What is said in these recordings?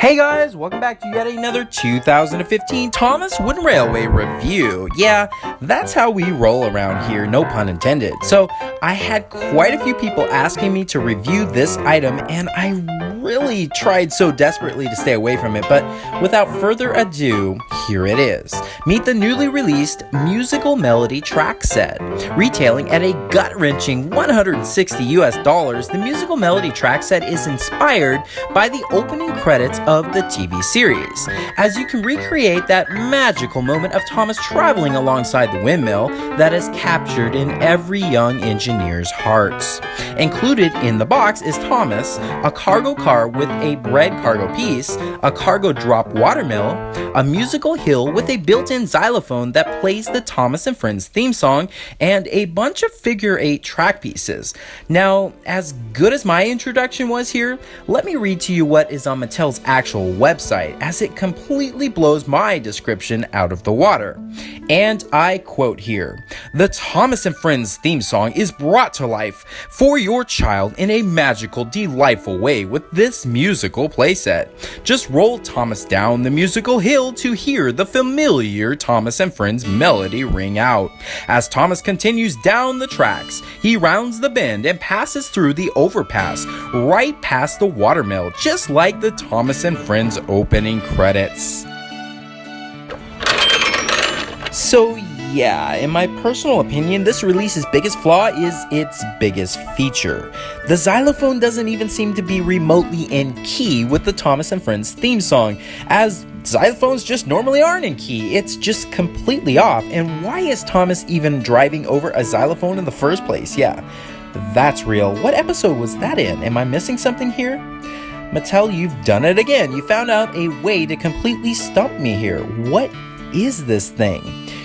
Hey guys, welcome back to yet another 2015 Thomas Wooden Railway review. Yeah, that's how we roll around here, no pun intended. So I had quite a few people asking me to review this item, and I really tried so desperately to stay away from it, but without further ado, here it is. Meet the newly released musical melody track set. Retailing at a gut-wrenching $160, the musical melody track set is inspired by the opening credits of the TV series, as you can recreate that magical moment of Thomas traveling alongside the windmill that is captured in every young engineer's hearts. Included in the box is Tomas, a cargo car with a bread cargo piece, a cargo drop watermill, a musical hill with a built-in xylophone that plays the Thomas and Friends theme song, and a bunch of figure 8 track pieces. Now, as good as my introduction was here, let me read to you what is on Mattel's actual website, as it completely blows my description out of the water. And I quote here, "The Thomas and Friends theme song is brought to life for your child in a magical, delightful way with this musical playset. Just roll Thomas down the musical hill to hear the familiar Thomas and Friends melody ring out. As Thomas continues down the tracks, he rounds the bend and passes through the overpass, right past the watermill, just like the Thomas and Friends opening credits." So yeah, in my personal opinion, this release's biggest flaw is its biggest feature. The xylophone doesn't even seem to be remotely in key with the Thomas and Friends theme song, as xylophones just normally aren't in key. It's just completely off. And why is Thomas even driving over a xylophone in the first place? Yeah, that's real. What episode was that in? Am I missing something here? Mattel, you've done it again. You found out a way to completely stump me here. What is this thing?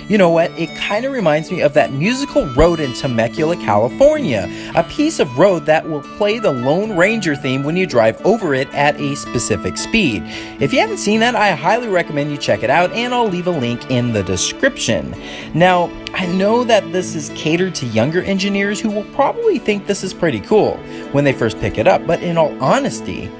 You know what? It kind of reminds me of that musical road in Temecula, California, a piece of road that will play the Lone Ranger theme when you drive over it at a specific speed. If you haven't seen that, I highly recommend you check it out, and I'll leave a link in the description. Now, I know that this is catered to younger engineers who will probably think this is pretty cool when they first pick it up, but in all honesty,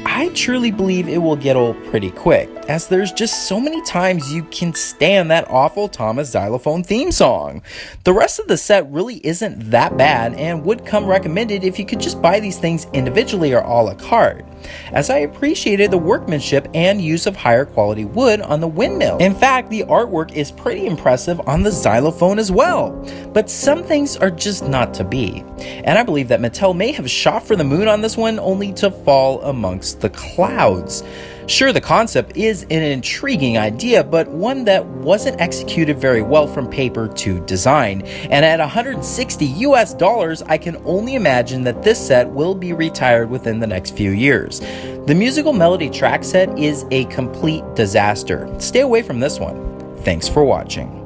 I truly believe it will get old pretty quick, as there's just so many times you can stand that awful Thomas xylophone theme song. The rest of the set really isn't that bad and would come recommended if you could just buy these things individually or a la carte, as I appreciated the workmanship and use of higher quality wood on the windmill. In fact, the artwork is pretty impressive on the xylophone as well, but some things are just not to be, and I believe that Mattel may have shot for the moon on this one only to fall amongst the clouds. Sure, the concept is an intriguing idea, but one that wasn't executed very well from paper to design. And at $160, I can only imagine that this set will be retired within the next few years. The musical melody track set is a complete disaster. Stay away from this one. Thanks for watching.